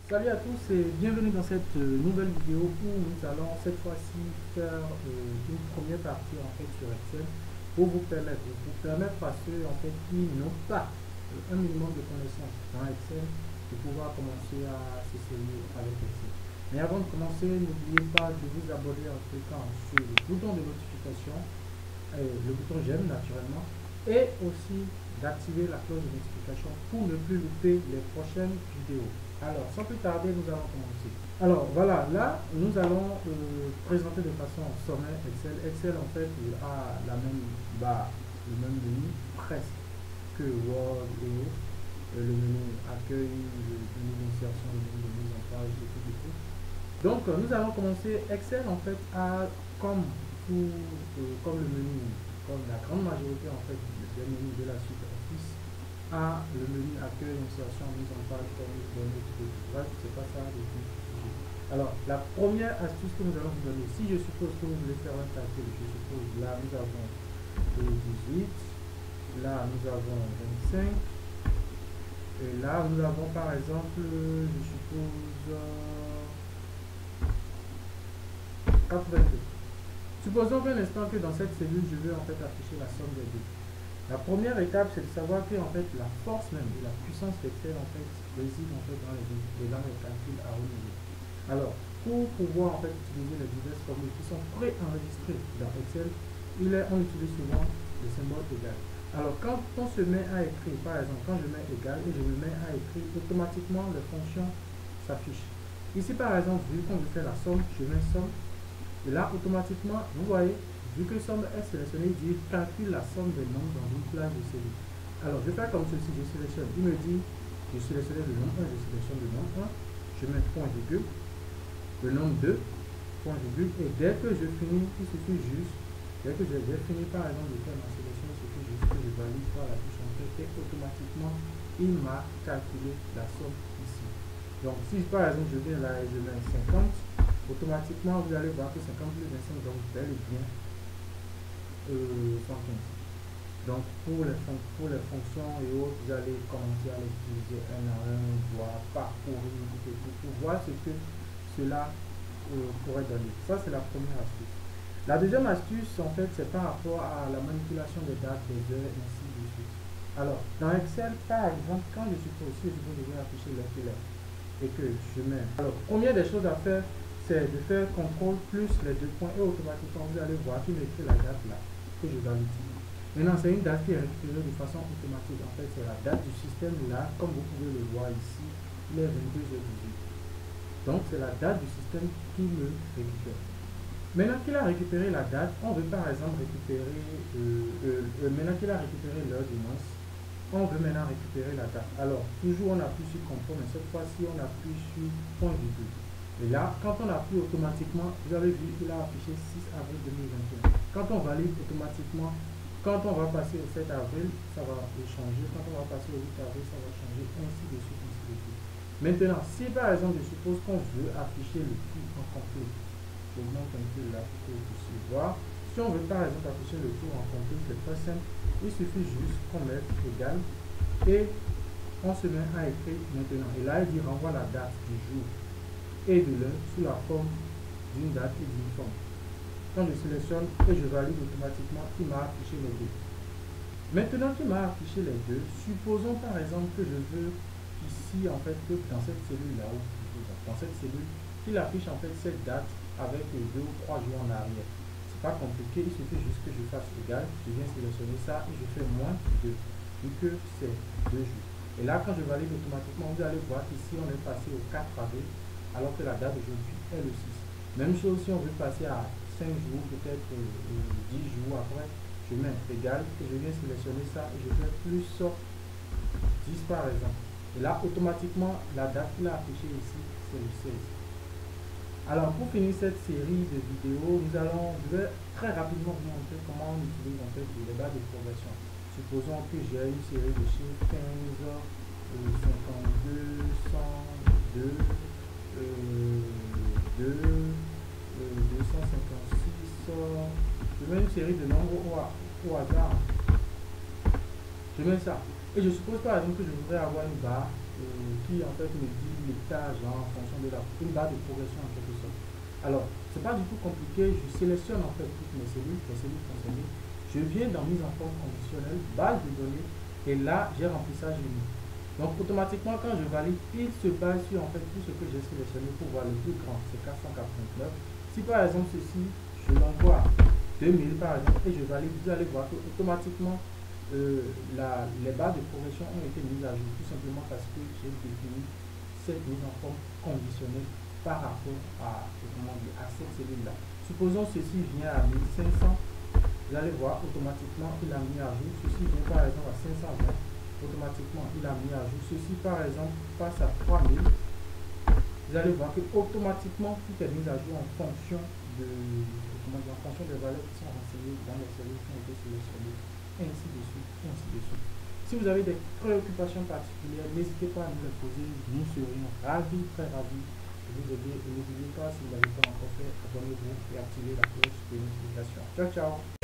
Salut à tous et bienvenue dans cette nouvelle vidéo où nous allons cette fois-ci faire une première partie en fait sur Excel pour vous permettre à ceux en fait qui n'ont pas un minimum de connaissances dans Excel de pouvoir commencer à se servir avec Excel. Mais avant de commencer, n'oubliez pas de vous abonner en cliquant sur le bouton de notification, le bouton j'aime naturellement, et aussi d'activer la cloche de notification pour ne plus louper les prochaines vidéos. Alors, sans plus tarder, nous allons commencer. Alors, voilà, là, nous allons présenter de façon sommaire Excel. Excel, en fait, a le même menu presque que Word et autres. Le menu accueil, le menu d'insertion, le menu de mise en page et tout, et tout. Donc, nous allons commencer. Excel, en fait, a comme le menu, comme la grande majorité, en fait, des menus de la suite Office, a le menu accueil, insertion, mise en page, police, données, tout. Bref, c'est pas ça le sujet. Alors, la première astuce que nous allons vous donner, si je suppose que vous voulez faire un calcul, je suppose là nous avons 18, là nous avons 25, et là nous avons par exemple, je suppose 82. Supposons un instant que dans cette cellule, je veux en fait afficher la somme des deux. La première étape, c'est de savoir que en fait, la force même et la puissance d'Excel en fait, réside en fait dans les calculs à haut niveau. Alors, pour pouvoir en fait utiliser les diverses formules qui sont préenregistrées dans Excel, on utilise souvent le symbole égal. Alors, quand on se met à écrire, par exemple, quand je mets égal et je me mets à écrire, automatiquement les fonctions s'affichent. Ici, par exemple, vu qu'on veut faire la somme, je mets somme. Et là, automatiquement, vous voyez, vu que somme est sélectionnée, il dit calcule la somme des nombres dans une plage de cellules. Alors, je vais faire comme ceci, je sélectionne. Il me dit, je sélectionne le nombre 1, je sélectionne le nombre 1, je mets point virgule, le nombre 2, point virgule, et dès que je finis, il suffit juste, dès que j'ai fini par exemple de faire ma sélection, il suffit juste que je valide par la touche entrée et automatiquement, il m'a calculé la somme ici. Donc, si par exemple je viens là et je mets 50, automatiquement vous allez voir que 50 plus 25, donc bel et bien 115. Donc pour les fonctions et autres, vous allez commencer à l'utiliser un à un, voir parcourir pour voir ce que cela pourrait donner. Ça, c'est la première astuce. La deuxième astuce, en fait, c'est par rapport à la manipulation des dates, des heures, et ainsi de suite. Alors, dans Excel, par exemple, quand je suppose que je veux déjà afficher l'heure et que je mets. Alors, première des choses à faire, c'est de faire CTRL plus les deux points et automatiquement, vous allez voir qu'il m'écrit la date là que je dois l'utiliser. Maintenant, c'est une date qui est récupérée de façon automatique. En fait, c'est la date du système là, comme vous pouvez le voir ici, il est 22h18. Donc, c'est la date du système qui me récupère. Maintenant qu'il a récupéré la date, on veut par exemple récupérer, maintenant qu'il a récupéré l'heure du mois, on veut maintenant récupérer la date. Alors, toujours on appuie sur CTRL, mais cette fois-ci, on appuie sur point virgule. Et là, quand on appuie automatiquement, vous avez vu qu'il a affiché 6 avril 2021. Quand on valide automatiquement, quand on va passer au 7 avril, ça va changer. Quand on va passer au 8 avril, ça va changer, ainsi de suite, ainsi de suite. Maintenant, si par exemple, je suppose qu'on veut afficher le tout en complet, je monte un peu là pour que vous puissiez voir. Si on veut par exemple afficher le tout en complet, c'est très simple. Il suffit juste qu'on mette égal et on se met à écrire maintenant. Et là, il dit renvoie la date du jour et de l'heure sous la forme d'une date et d'une forme. Quand je sélectionne et je valide automatiquement, il m'a affiché les deux. Maintenant qu'il m'a affiché les deux, supposons par exemple que je veux ici en fait que dans cette cellule là, ou dans cette cellule, il affiche en fait cette date avec 2 ou 3 jours en arrière. C'est pas compliqué, il suffit juste que je fasse égal, je viens sélectionner ça et je fais moins 2, vu que c'est 2 jours. Et là, quand je valide automatiquement, vous allez voir qu'ici on est passé au 4 avril, alors que la date d'aujourd'hui est le 6. Même chose si on veut passer à 5 jours, peut-être 10 jours après, je mets égal et je viens sélectionner ça et je fais plus 10 par exemple. Et là, automatiquement, la date qu'il a affichée ici, c'est le 16. Alors, pour finir cette série de vidéos, je vais très rapidement vous montrer comment on utilise en fait les barres de progression. Supposons que j'ai une série de chiffres 15, 52, 102, 2, 256. Je mets une série de nombres au hasard. Je mets ça. Et je suppose par exemple que je voudrais avoir une barre qui en fait me dit l'étage en fonction de une barre de progression en quelque sorte. Alors, c'est pas du tout compliqué, je sélectionne en fait toutes mes cellules, les cellules concernées, je viens dans mise en forme conditionnelle, base de données, et là j'ai remplissage unique. Donc automatiquement quand je valide, il se base sur en fait tout ce que j'ai sélectionné pour voir le plus grand, c'est 489. Si par exemple ceci, je l'envoie 2000 par exemple et je valide, vous allez voir que automatiquement les barres de progression ont été mises à jour, tout simplement parce que j'ai défini cette mise en forme conditionnelle par rapport à, à cette cellule là. Supposons ceci vient à 1500, vous allez voir automatiquement il a mis à jour. Ceci vient par exemple à 520, automatiquement il a mis à jour. Ceci par exemple passe à 3000, vous allez voir que automatiquement tout est mis à jour en fonction en fonction des valeurs qui sont renseignées dans les cellules qui ont été sélectionnées, ainsi de suite, ainsi de suite. Si vous avez des préoccupations particulières, n'hésitez pas à nous les poser, nous serions ravis, très ravis de vous aider. Et n'oubliez pas, si vous n'avez pas encore fait, abonnez-vous et activez la cloche de notification. Ciao, ciao!